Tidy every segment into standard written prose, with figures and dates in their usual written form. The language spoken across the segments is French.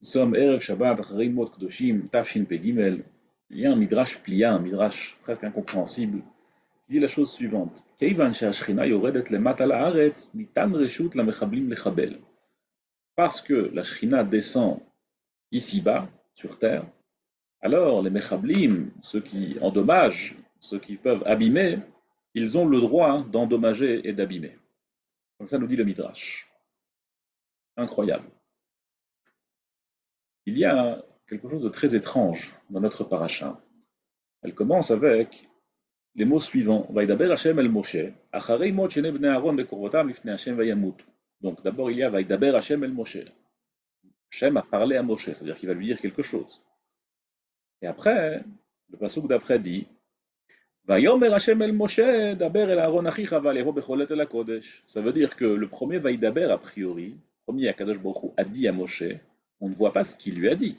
Nous sommes Erev Shabbat, Acharei Mot Kedoshim, Tafshin Pegimel. Il y a un midrash plia, un midrash presque incompréhensible, qui dit la chose suivante. Keivan she'ashchina yoredet lemata la'aretz, nitan reshut lamechablim lechabel. Parce que la Shechina descend ici-bas, sur terre, alors les mechablim, ceux qui endommagent, ceux qui peuvent abîmer, ils ont le droit d'endommager et d'abîmer. Comme ça nous dit le midrash. Incroyable. Il y a quelque chose de très étrange dans notre paracha. Elle commence avec les mots suivants. Vaïdaber Hashem el Moshe, acharei mot shene bnei Aaron bekorvotam lifnei Hashem vayamutu. Donc d'abord il y a Vaïdaber Hashem el Moshe. Hashem a parlé à Moshe, c'est-à-dire qu'il va lui dire quelque chose. Et après, le passouk d'après dit Vayomer Hashem el Moshe, daber el Aaron achicha valeho becholet el hakodesh. Ça veut dire que le premier Vaïdaber, a priori, le premier Akadosh Baruch Hu a dit à Moshe, on ne voit pas ce qu'il lui a dit.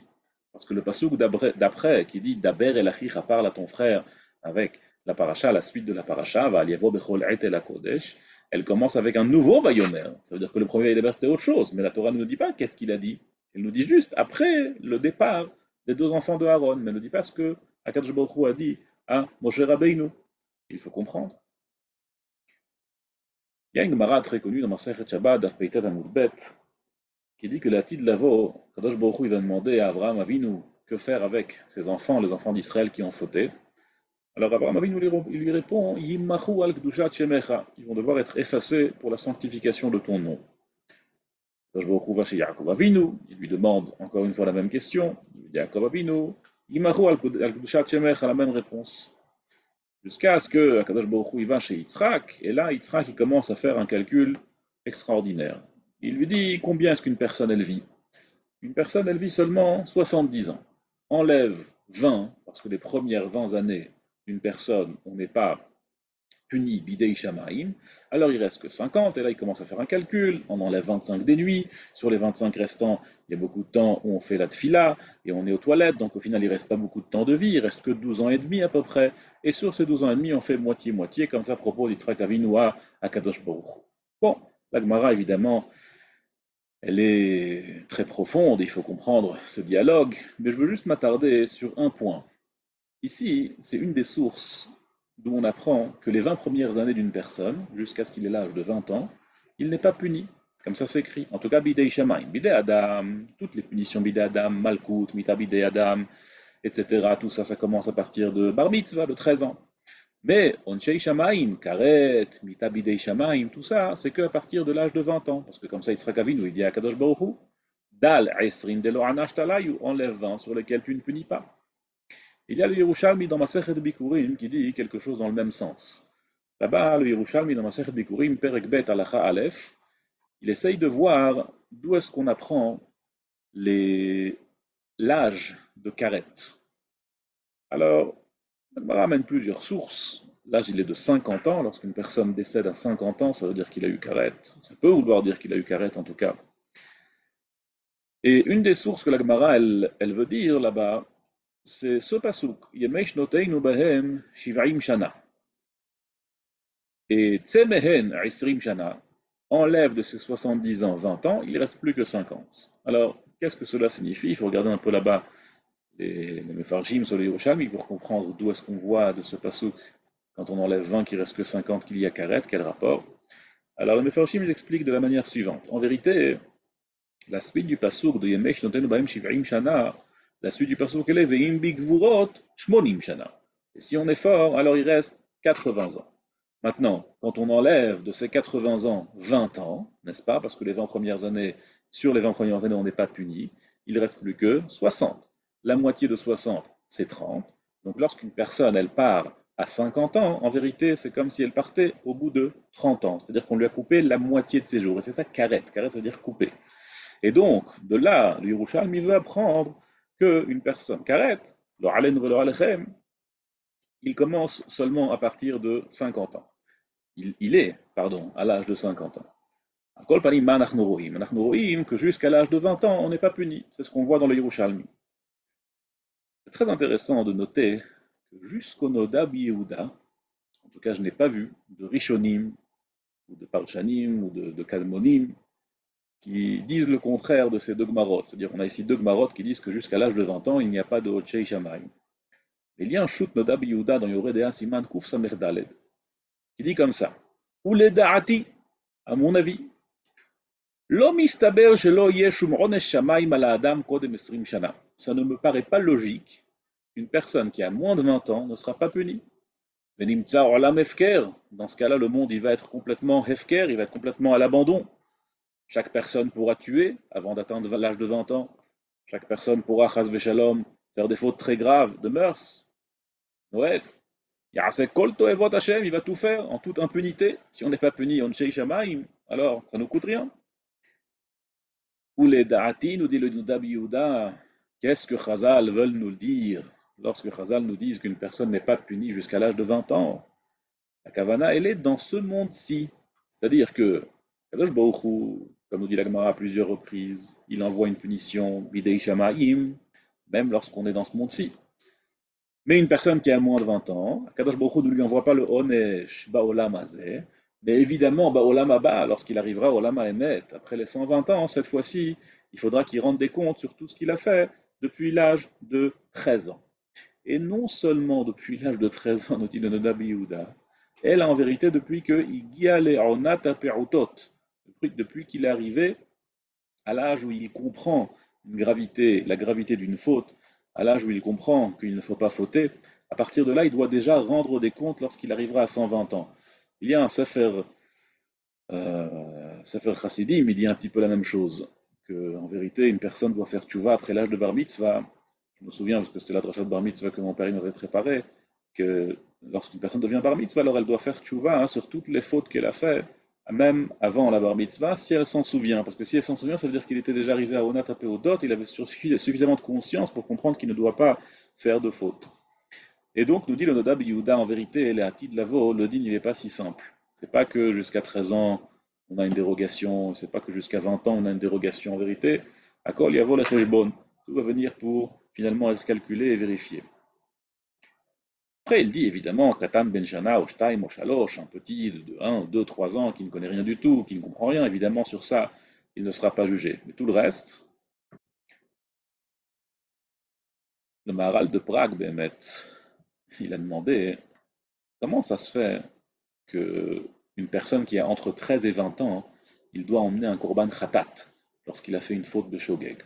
Parce que le passouk d'après, qui dit daber el achicha, parle à ton frère avec la paracha, la suite de la paracha, valeho becholet el hakodesh, elle commence avec un nouveau Vayomer. Ça veut dire que le premier Vaïdaber c'était autre chose, mais la Torah ne nous dit pas qu'est-ce qu'il a dit. Elle nous dit juste après le départ des deux enfants de Aaron, mais elle ne dit pas ce que Akadosh Baruch Hu a dit à Moshe Rabbeinu. Il faut comprendre. Il y a une Gemara très connue dans Masechet Shabbat, Daf Peitet Amud Bet, qui dit que la Tid Lavo, Kadosh Baruch Hu, il va demander à Abraham Avinu que faire avec ses enfants, les enfants d'Israël qui ont fauté. Alors Abraham Avinu lui répond Yimmachu al Kedushat Shemecha. Ils vont devoir être effacés pour la sanctification de ton nom. Kadosh Baruch Hu va chez Yaakov Avinu, il lui demande encore une fois la même question. Il lui dit Yaakov Avinu, Yimmachu al Kedushat Shemecha, la même réponse. Jusqu'à ce que Akadosh Baruch Hu va chez Yitzhak, et là, Yitzhak il commence à faire un calcul extraordinaire. Il lui dit combien est-ce qu'une personne elle vit. Une personne elle vit seulement 70 ans. Enlève 20, parce que les premières 20 années d'une personne, on n'est pas puni bidei shamaim, alors il reste que 50, et là il commence à faire un calcul, on enlève 25 des nuits, sur les 25 restants, il y a beaucoup de temps où on fait la tfila, et on est aux toilettes, donc au final il ne reste pas beaucoup de temps de vie, il reste que 12 ans et demi à peu près, et sur ces 12 ans et demi on fait moitié-moitié, comme ça propose Yitzhak Avinu à Kadosh Baruch. Bon, la Gemara évidemment, elle est très profonde, il faut comprendre ce dialogue, mais je veux juste m'attarder sur un point. Ici, c'est une des sources d'où on apprend que les 20 premières années d'une personne, jusqu'à ce qu'il ait l'âge de 20 ans, il n'est pas puni. Comme ça s'écrit. En tout cas, bidei shamayim, bidei adam, toutes les punitions bidei adam, malkout, mita bidei adam, etc. Tout ça, ça commence à partir de bar mitzvah, de 13 ans. Mais onshei shamayim, karet, mita bidei shamayim, tout ça, c'est qu'à partir de l'âge de 20 ans. Parce que comme ça, Yitzhak Avinu, il dit à Kadosh Baruch Hu, dal esrin delo anash talayu, enlève 20 sur lesquels tu ne punis pas. Il y a le Yerushalmi dans Masechet Bikurim qui dit quelque chose dans le même sens. Là-bas, le Yerushalmi dans Masechet Bikurim, Perek Bet Alacha Aleph, il essaye de voir d'où est-ce qu'on apprend l'âge de Karet. Alors, on ramène plusieurs sources. L'âge, il est de 50 ans. Lorsqu'une personne décède à 50 ans, ça veut dire qu'il a eu Karet. Ça peut vouloir dire qu'il a eu Karet en tout cas. Et une des sources que la Gemara, elle veut dire là-bas, c'est ce pasuk, Yemesh noteinu bahem shiv'im shana. Et Tsemehen Isrim Shana enlève de ses 70 ans 20 ans, il ne reste plus que 50. Alors, qu'est-ce que cela signifie? Il faut regarder un peu là-bas les Mefarshim sur les Yerushalmi pour comprendre d'où est-ce qu'on voit de ce pasuk, quand on enlève 20 qu'il ne reste que 50, qu'il y a Karet, quel rapport? Alors, les Mefarshim expliquent de la manière suivante. En vérité, la suite du pasuk de Yemesh Notenu Bahem Shiv'im Shana, la suite du pasuk elle est Ve'im Bigvurot Shmonim Shana. Et si on est fort, alors il reste 80 ans. Maintenant, quand on enlève de ces 80 ans 20 ans, n'est-ce pas, parce que les 20 premières années, sur les 20 premières années, on n'est pas puni, il ne reste plus que 60. La moitié de 60, c'est 30. Donc lorsqu'une personne, elle part à 50 ans, en vérité, c'est comme si elle partait au bout de 30 ans. C'est-à-dire qu'on lui a coupé la moitié de ses jours. Et c'est ça, karet. Karet, ça veut dire couper. Et donc, de là, le Yerushalmi veut apprendre qu'une personne, karet, le alen velo alechem, il commence seulement à partir de 50 ans. Il est, pardon, à l'âge de 50 ans. Que jusqu'à l'âge de 20 ans, on n'est pas puni. C'est ce qu'on voit dans le Yerushalmi. C'est très intéressant de noter que jusqu'au Noda Yehuda, en tout cas je n'ai pas vu de Rishonim, ou de Parchanim, ou de Kalmonim, qui disent le contraire de ces deux Gmarot. C'est-à-dire qu'on a ici deux Gmarot qui disent que jusqu'à l'âge de 20 ans, il n'y a pas de Hotchei Shamayim. Il y a un shoot Nodab Yehuda dans Yoredea Siman Kuf Samer Daled, qui dit comme ça. Ou les Da'ati, à mon avis, Lo mistaber shelo yeshum onesh shamayim ala adam kodem 20 shana. Ça ne me paraît pas logique qu'une personne qui a moins de 20 ans ne sera pas punie. Venimtsa olam hefker. Dans ce cas-là, le monde il va être complètement hefker, il va être complètement à l'abandon. Chaque personne pourra tuer avant d'atteindre l'âge de 20 ans. Chaque personne pourra, chas v'shalom, faire des fautes très graves de mœurs. Noef. Ya'asek kol toevot Hashem, il va tout faire en toute impunité. Si on n'est pas puni, on shei shamayim, alors ça ne nous coûte rien. Ou les da'ati, nous dit le Nodab Yehuda, qu'est-ce que Chazal veulent nous dire lorsque Chazal nous dit qu'une personne n'est pas punie jusqu'à l'âge de 20 ans? La Kavana, elle est dans ce monde-ci. C'est-à-dire que Kadosh Baruch Hu, comme nous dit la Gemara à plusieurs reprises, il envoie une punition, bidei shamayim, même lorsqu'on est dans ce monde-ci. Mais une personne qui a moins de 20 ans, Kadosh Baruch Hu ne lui envoie pas le onesh ba'olam hazeh, mais évidemment, ba'olam haba, lorsqu'il arrivera au olam ha'emet, après les 120 ans, cette fois-ci, il faudra qu'il rende des comptes sur tout ce qu'il a fait depuis l'âge de 13 ans. Et non seulement depuis l'âge de 13 ans, nous dit le Nodab Yehuda, elle en vérité depuis depuis qu'il est arrivé à l'âge où il comprend la gravité d'une faute, à l'âge où il comprend qu'il ne faut pas fauter, à partir de là, il doit déjà rendre des comptes lorsqu'il arrivera à 120 ans. Il y a un Sefer Chassidim, il dit un petit peu la même chose, qu'en vérité, une personne doit faire tchouva après l'âge de Bar Mitzvah. Je me souviens, parce que c'était la dracha de Bar Mitzvah que mon père m'avait préparé, que lorsqu'une personne devient Bar Mitzvah, alors elle doit faire tchouva sur toutes les fautes qu'elle a fait, même avant la Bar Mitzvah, si elle s'en souvient. Parce que si elle s'en souvient, ça veut dire qu'il était déjà arrivé à Onat Apéodot, il avait suffisamment de conscience pour comprendre qu'il ne doit pas faire de faute. Et donc, nous dit le Nodab Yehuda, en vérité, les Hatid Lavo, le din, il n'est pas si simple. C'est pas que jusqu'à 13 ans, on a une dérogation, c'est pas que jusqu'à 20 ans, on a une dérogation. En vérité, à Kol Yavo la Cheshbon, tout va venir pour finalement être calculé et vérifié. Après, il dit évidemment, Katan Ben Shana, Oshtaim, Oshalosh, un petit de 1, 2, 3 ans qui ne connaît rien du tout, qui ne comprend rien, évidemment, sur ça, il ne sera pas jugé. Mais tout le reste, le Maharal de Prague, Bémet, il a demandé comment ça se fait qu'une personne qui a entre 13 et 20 ans, il doit emmener un korban khatat lorsqu'il a fait une faute de shogeg.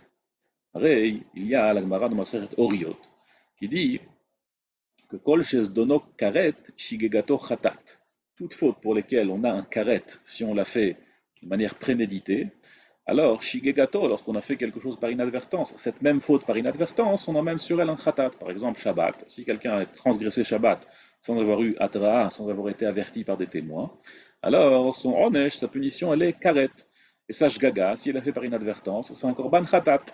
Pareil, il y a la Gemara de Maseret Oriot qui dit que kol dono karet shigegato khatat. Toute faute pour lesquelles on a un karet, si on l'a fait de manière préméditée, alors shigegato, lorsqu'on a fait quelque chose par inadvertance, cette même faute par inadvertance, on emmène sur elle un khatat. Par exemple, Shabbat. Si quelqu'un a transgressé Shabbat sans avoir eu atraa, sans avoir été averti par des témoins, alors son onesh, sa punition, elle est karet. Et sa shgaga, si elle a fait par inadvertance, c'est un korban khatat.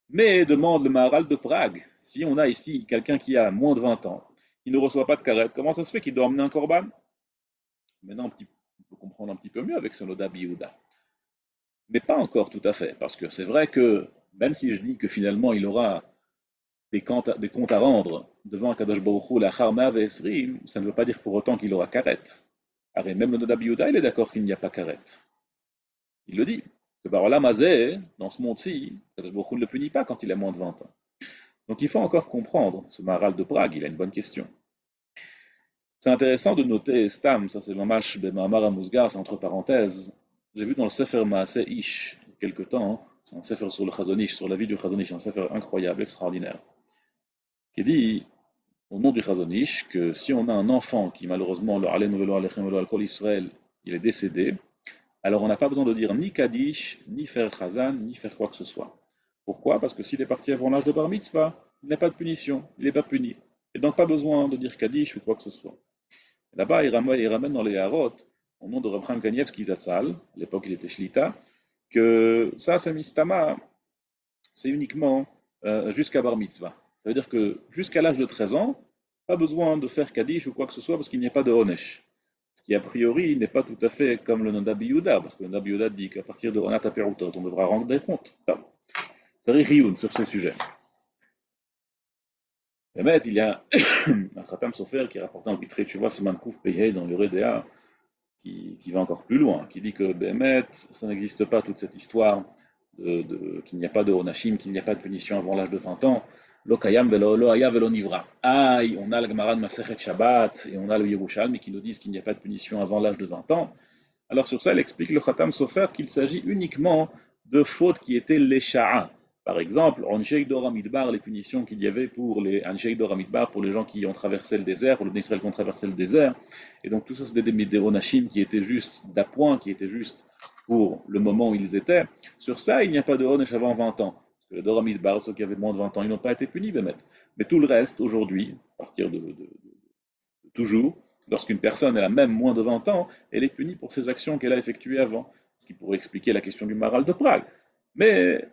Mais demande le Maharal de Prague, si on a ici quelqu'un qui a moins de 20 ans, il ne reçoit pas de karet, comment ça se fait qu'il doit emmener un korban? Maintenant, on peut comprendre un petit peu mieux avec son Nodab Yehuda. Mais pas encore tout à fait, parce que c'est vrai que même si je dis que finalement il aura des comptes à rendre devant Kadosh Baruch Hu, la Charma Esrim, ça ne veut pas dire pour autant qu'il aura karet. Alors, même le Nodab Yehuda, il est d'accord qu'il n'y a pas karet. Il le dit, que Barolam Hazeh, dans ce monde-ci, Kadosh Baruch Hu ne le punit pas quand il a moins de 20 ans. Donc il faut encore comprendre ce Maharal de Prague, il a une bonne question. C'est intéressant de noter Stam, ça c'est l'Amash de Mahamar Amuzgar, c'est entre parenthèses. J'ai vu dans le Sefer Maaseh Ish, il y a quelque temps, c'est un Sefer sur le Chazon Ish, sur la vie du Chazon Ish, un Sefer incroyable, extraordinaire, qui dit, au nom du Chazon Ish, que si on a un enfant qui malheureusement, le Alenu velo alechem velo alkol Israël, il est décédé, alors on n'a pas besoin de dire ni Kaddish, ni faire Chazan, ni faire quoi que ce soit. Pourquoi? Parce que s'il est parti avant l'âge de Bar Mitzvah, il n'a pas de punition, il n'est pas puni. Et donc pas besoin de dire Kaddish ou quoi que ce soit. Là-bas, il ramène dans les Harot, au nom de Rav Chaim Kanievski Zatzal, à l'époque il était Shlita, que ça, c'est Mistama, c'est uniquement jusqu'à Bar Mitzvah. Ça veut dire que jusqu'à l'âge de 13 ans, pas besoin de faire Kaddish ou quoi que ce soit parce qu'il n'y a pas de Honesh. Ce qui a priori n'est pas tout à fait comme le Nodab Yehuda, parce que le Nodab Yehuda dit qu'à partir de Onat Aperutot, on devra rendre des comptes. C'est Rioun sur ce sujet. Mais il y a un Khatam Sofer qui rapporte un Bitré, tu vois, c'est Mankouf Peyhei dans le Redea, qui va encore plus loin, qui dit que Bémet, ça n'existe pas toute cette histoire qu'il n'y a pas de Onashim, qu'il n'y a pas de punition avant l'âge de 20 ans. Lo Kayam velo lo Haya velo Nivra. Aïe, on a le Gemara de Masechet Shabbat et on a le Yerushalmi qui nous disent qu'il n'y a pas de punition avant l'âge de 20 ans. Alors sur ça, elle explique le Khatam Sofer qu'il s'agit uniquement de fautes qui étaient les Sha'a. Par exemple, Anshei Dora Midbar, les punitions qu'il y avait pour les Anshei Dora Midbar, pour les gens qui ont traversé le désert, pour les Israël qui ont traversé le désert. Et donc tout ça, c'était des Onashim qui étaient juste d'appoint, qui étaient juste pour le moment où ils étaient. Sur ça, il n'y a pas de Onesh avant 20 ans. Parce que les Dora Midbar, ceux qui avaient moins de 20 ans, ils n'ont pas été punis, mais tout le reste, aujourd'hui, à partir de toujours, lorsqu'une personne a même moins de 20 ans, elle est punie pour ses actions qu'elle a effectuées avant. Ce qui pourrait expliquer la question du Maral de Prague. Mais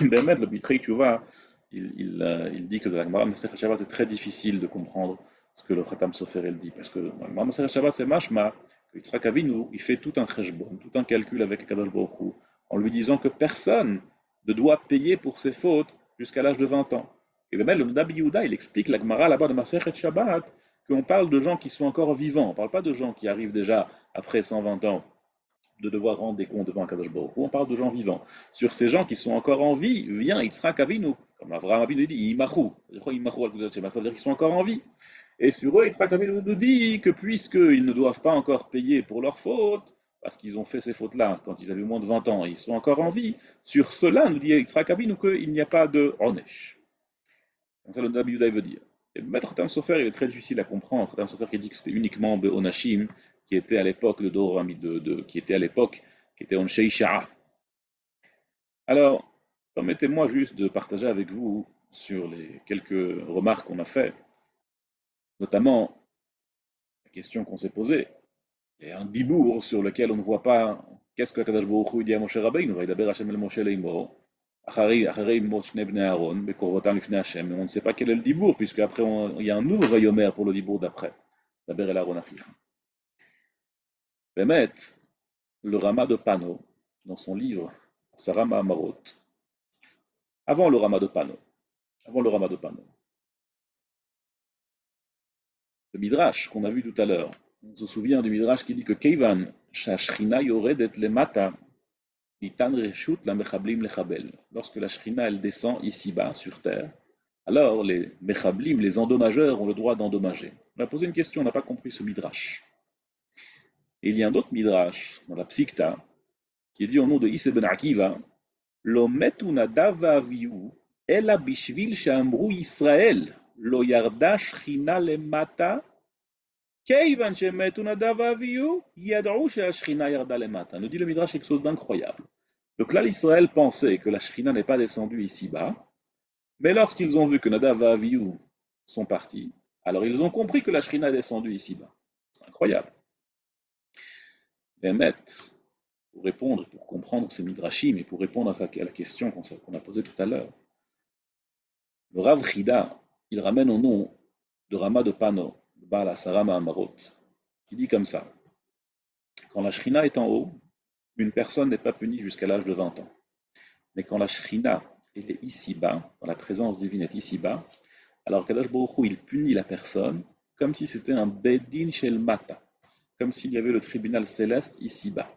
Bémet, le Bitrei Tchouva, il dit que dans la Gemara Masechet Shabbat, c'est très difficile de comprendre ce que le Khatam Sofer elle dit. Parce que dans la Gemara Masechet Shabbat, c'est mashma que Yitzhak Avinu, il fait tout un cheshbon, tout un calcul avec Kadosh Baruch Hu, en lui disant que personne ne doit payer pour ses fautes jusqu'à l'âge de 20 ans. Et Bémet, le Nabi Yehuda, il explique la Gemara là-bas de Masechet Shabbat, qu'on parle de gens qui sont encore vivants. On ne parle pas de gens qui arrivent déjà après 120 ans de devoir rendre des comptes devant Kadosh Baruch Hu. On parle de gens vivants. Sur ces gens qui sont encore en vie, vient Yitzhak Avinu, comme Avraham Avinu dit, Imachu. Ça veut dire qu'ils sont encore en vie. Et sur eux, Yitzhak Avinu nous dit que puisqu'ils ne doivent pas encore payer pour leurs fautes, parce qu'ils ont fait ces fautes-là quand ils avaient moins de 20 ans et ils sont encore en vie, sur cela, nous dit Yitzhak Avinu qu'il n'y a pas de Onesh. C'est ça le Nabi Yudaï veut dire. Et Maître Khatam Sofer, il est très difficile à comprendre. Khatam Sofer qui dit que c'était uniquement Be'onashim, qui était à l'époque de Doram, qui était à l'époque, qui était Onshei Sha'a. Alors, permettez-moi juste de partager avec vous sur les quelques remarques qu'on a fait, notamment la question qu'on s'est posée. Il y a un dibour sur lequel on ne voit pas qu'est-ce que Kadosh Baruch Hu dit à Moshe Rabbeinu, Vaïdaber Hashem el Moshe leimo. On ne sait pas quel est le dibour, puisque après il y a un nouveau vayomer pour le dibour d'après. D'Aber el Aaron Achicha. Bémet, le Rama de Pano, dans son livre Sarama Amarot, avant le Rama de Pano, le Midrash qu'on a vu tout à l'heure, on se souvient du Midrash qui dit que Keivan, Shashrina Yoredet Lemata, Nitan Reshut la Mechablim Lechabel. Lorsque la Shrina elle descend ici-bas sur terre, alors les Mechablim, les endommageurs, ont le droit d'endommager. On a posé une question, on n'a pas compris ce Midrash. Et il y a un autre Midrash dans la Psikta qui est dit au nom de Isse ben Akiva, Lo metu nadav va'avihu, ela bishvil she'amru Yisrael, lo yarda shchina lemata, keivan shemetu nadav va'avihu, yad'u she'ashchina yarda lemata. Nous dit le Midrash quelque chose d'incroyable. Donc là, l'Israël pensait que la Shrina n'est pas descendue ici-bas, mais lorsqu'ils ont vu que Nadav et Avihu sont partis, alors ils ont compris que la Shrina est descendue ici-bas. C'est incroyable. Bémet, pour répondre, pour comprendre ces midrashim et pour répondre à la question qu'on a posée tout à l'heure, le Rav Chida, il ramène au nom de Rama de Pano, de Baal Asara Ma'amarot, qui dit comme ça, quand la Shrina est en haut, une personne n'est pas punie jusqu'à l'âge de 20 ans. Mais quand la Shrina elle est ici-bas, quand la présence divine est ici-bas, alors Kadosh Baruch Hu, il punit la personne comme si c'était un Bedin Shel Mata, comme s'il y avait le tribunal céleste ici-bas.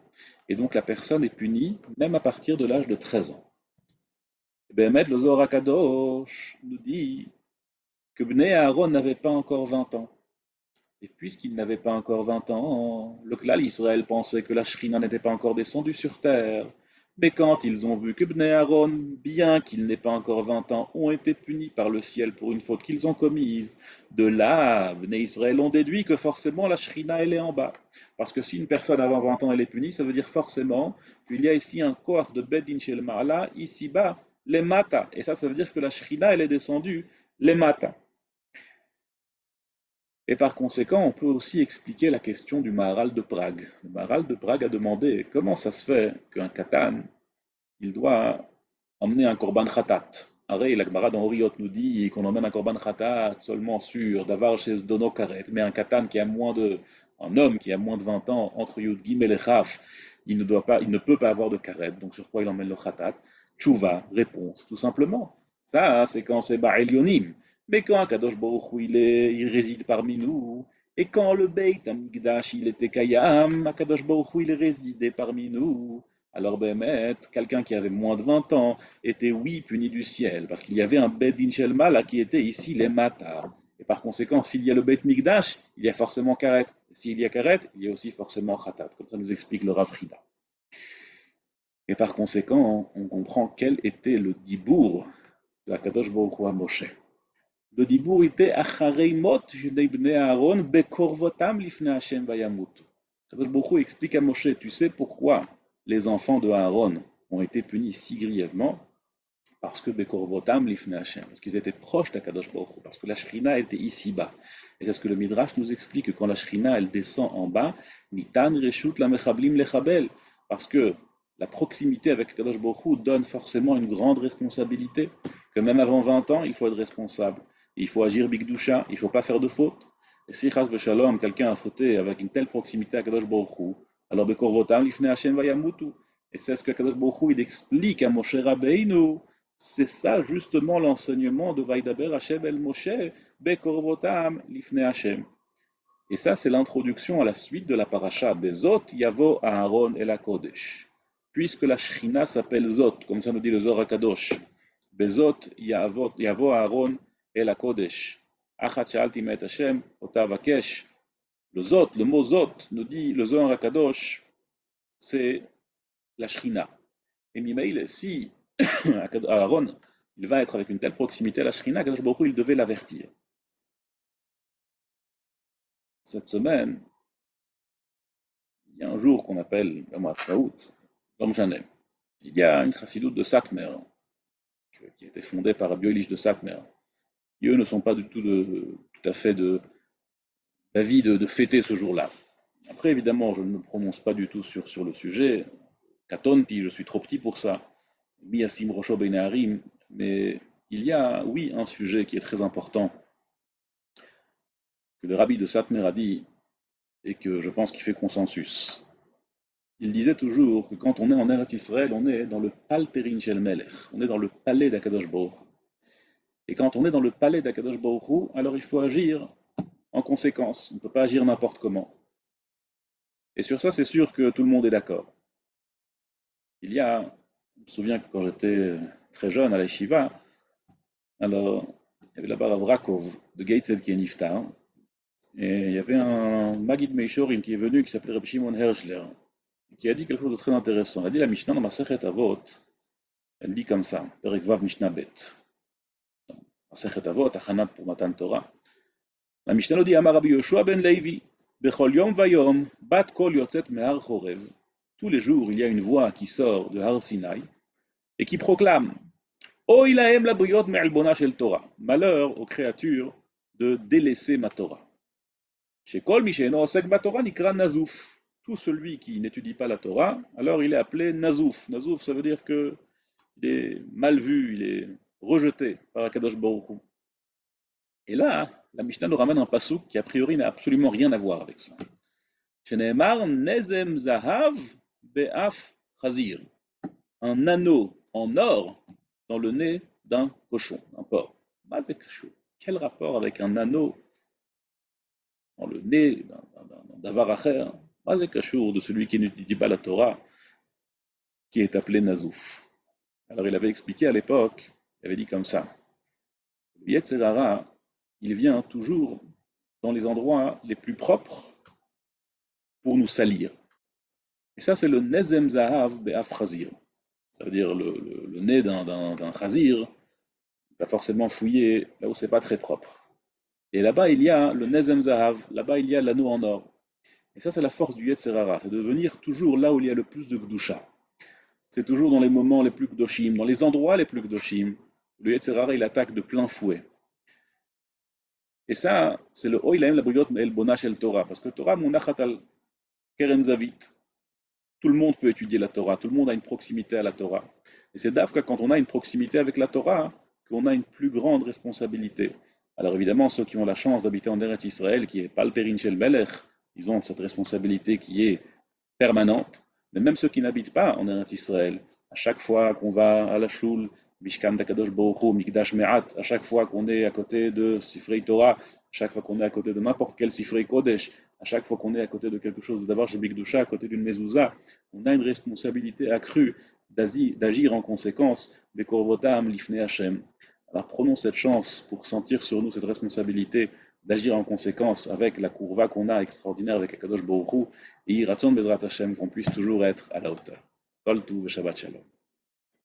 Et donc la personne est punie même à partir de l'âge de 13 ans. Bémet, le Zohar HaKadosh nous dit que Bnei Aaron n'avait pas encore 20 ans. Et puisqu'il n'avait pas encore 20 ans, le Klal Israël pensait que la Shrina n'était pas encore descendue sur terre. Mais quand ils ont vu que Bnei Aaron, bien qu'il n'ait pas encore 20 ans, ont été punis par le ciel pour une faute qu'ils ont commise, de là, Bnei Israël ont déduit que forcément la Shrina elle est en bas. Parce que si une personne avant 20 ans elle est punie, ça veut dire forcément qu'il y a ici un corps de Bedin Shel Ma'ala, ici-bas, les Mata. Et ça veut dire que la Shrina elle est descendue, les Mata. Et par conséquent, on peut aussi expliquer la question du Maharal de Prague. Le Maharal de Prague a demandé comment ça se fait qu'un katan, il doit emmener un korban khatat. Arrête, la Gemara dans Oriot nous dit qu'on emmène un korban khatat seulement sur Davar chez Dono Karet, mais un katan qui a un homme qui a moins de 20 ans, entre Yud Gimel et Chaf, il ne peut pas avoir de karet. Donc sur quoi il emmène le khatat? Tchouva, réponse, tout simplement. Ça, c'est quand c'est Ba'el Yonim. Mais quand Kadosh Baruch Hu, il réside parmi nous, et quand le Beit Hamikdash il était Kayam, Kadosh Baruch Hu, il résidait parmi nous, alors Béhémet, quelqu'un qui avait moins de 20 ans, était oui puni du ciel, parce qu'il y avait un Beth Din Shel Mala qui était ici les Matar. Et par conséquent, s'il y a le Beth Mikdash, il y a forcément Karet. S'il y a Karet, il y a aussi forcément Khatat, comme ça nous explique le Rav Frida. Et par conséquent, on comprend quel était le dibour de la Kadosh Baruch Hu à Moshe. Le dibour était Acharei mot Jnei Bnei Aaron bekorvotam lifnei Hashem vayamutu. Kadosh Baruch Hu explique à Moshe, tu sais pourquoi les enfants de Aaron ont été punis si grièvement? Parce que bekorvotam lifnei Hashem, parce qu'ils étaient proches d'Akadosh Baruch Hu, parce que la Shrina était ici-bas. Et c'est ce que le Midrash nous explique, que quand la Shrina elle descend en bas, nitan reshut la mechablim lechabel, parce que la proximité avec Kadosh Baruch Hu donne forcément une grande responsabilité, que même avant 20 ans, il faut être responsable. Il faut agir bigdusha, il ne faut pas faire de faute. Et si chas v'shalom, quelqu'un a fauté avec une telle proximité à Kadosh Baruch Hu, alors bekorvotam lifnei Hashem vayamutu. Et c'est ce que Kadosh Baruch Hu il explique à Moshe Rabbeinu. C'est ça justement l'enseignement de Vaidaber Hashem el Moshe bekorvotam lifnei Hashem. Et ça, c'est l'introduction à la suite de la paracha Bezot Yavo Aaron el Kodesh. Puisque la Shrina s'appelle Zot, comme ça nous dit le Zohar HaKadosh. Bezot Yavo Aaron el Kodesh. Achat Sha'alti Me'et Hashem Ota Vakesh. Le Zot, le mot Zot, nous dit le Zohar HaKadosh, c'est la Shrina. Et Mimaïl, si Aaron il va être avec une telle proximité à la Shrina, Kadosh Baruch Hu, il devait l'avertir. Cette semaine, il y a un jour qu'on appelle le mois Shaout, Dom Janem. Il y a une chassidoute de Satmer qui a été fondée par Rabbi Elish de Satmer. Et eux ne sont pas du tout, tout à fait d'avis de fêter ce jour-là. Après, évidemment, je ne me prononce pas du tout sur le sujet. Katonti, je suis trop petit pour ça. Miyasim Rosho Beinarim. Mais il y a, oui, un sujet qui est très important, que le rabbi de Satmer a dit, et que je pense qu'il fait consensus. Il disait toujours que quand on est en Eretz Israël, on est dans le Palterin Shel Melech, on est dans le palais d'Akadosh Baruch Hu. Et quand on est dans le palais d'Akadosh Baruch Hu, alors il faut agir en conséquence, on ne peut pas agir n'importe comment. Et sur ça, c'est sûr que tout le monde est d'accord. Je me souviens que quand j'étais très jeune à la Yeshiva, alors il y avait là-bas Rav Rakov de Gateshead qui est Niftar, et il y avait un Magid Meishorim qui est venu qui s'appelait Rabbi Shimon Hershler, qui a dit quelque chose de très intéressant. Elle a dit la Mishnah dans Masechet Avot, elle dit comme ça, Perek Vav Mishnah Bet. Masechet Avot, Achanat pour Matan Torah. La Mishnah nous dit Amar Rabbi Yoshua ben Levi, Bechol Yom Vayom, Bat Kol Yotzet Mehar Chorev. Tous les jours, il y a une voix qui sort de Har Sinai et qui proclame O ilahem la briot me'albona shel Torah. Malheur aux créatures de délaisser ma Torah. Chez Kol Misheno Osek Batorah Nikra Nazouf. Tout celui qui n'étudie pas la Torah, alors il est appelé Nazouf. Nazouf, ça veut dire qu'il est mal vu, il est rejeté par Akadosh Baruch Hu. Et là, la Mishnah nous ramène un passouk qui a priori n'a absolument rien à voir avec ça. Sheneemar Nezem Zahav Be'af Chazir. Un anneau en or dans le nez d'un cochon, d'un porc. Quel rapport avec un anneau dans le nez d'un davaracher, de celui qui n'étudie pas la Torah, qui est appelé Nazouf. Alors il avait expliqué à l'époque, il avait dit comme ça, le Yetzer Hara, il vient toujours dans les endroits les plus propres pour nous salir. Et ça c'est le Nezem Zahav Be'af Chazir. Ça veut dire le nez d'un chazir, il va forcément fouiller là où c'est pas très propre. Et là-bas il y a le Nezem Zahav, là-bas il y a l'anneau en or. Et ça c'est la force du Yetzer Hara, c'est de venir toujours là où il y a le plus de Gdusha. C'est toujours dans les moments les plus Gdoshim, dans les endroits les plus Gdoshim. Le Yetzer Hara il attaque de plein fouet. Et ça, c'est le Oilaim la brigot el bona shel Torah, parce que Torah munachat al keren zavit. Tout le monde peut étudier la Torah, tout le monde a une proximité à la Torah. Et c'est d'Afka quand on a une proximité avec la Torah qu'on a une plus grande responsabilité. Alors évidemment, ceux qui ont la chance d'habiter en Eretz Israël, qui est Palterin Shel Melech, ils ont cette responsabilité qui est permanente. Mais même ceux qui n'habitent pas en Eretz Israël, à chaque fois qu'on va à la Shul, Mishkan d'Akadosh Baruch Hu, Mikdash Me'at, à chaque fois qu'on est à côté de Sifrei Torah, à chaque fois qu'on est à côté de n'importe quel Sifrei Kodesh, À chaque fois qu'on est à côté de quelque chose, d'abord chez Bigdusha, à côté d'une mezouza, on a une responsabilité accrue d'agir en conséquence, Bekorvotam lifne Hashem. Alors prenons cette chance pour sentir sur nous cette responsabilité d'agir en conséquence avec la courva qu'on a extraordinaire avec Akadosh Baruch Hu, et Yiraton Bezrat Hashem, qu'on puisse toujours être à la hauteur. Kol Tuv Shabbat Shalom.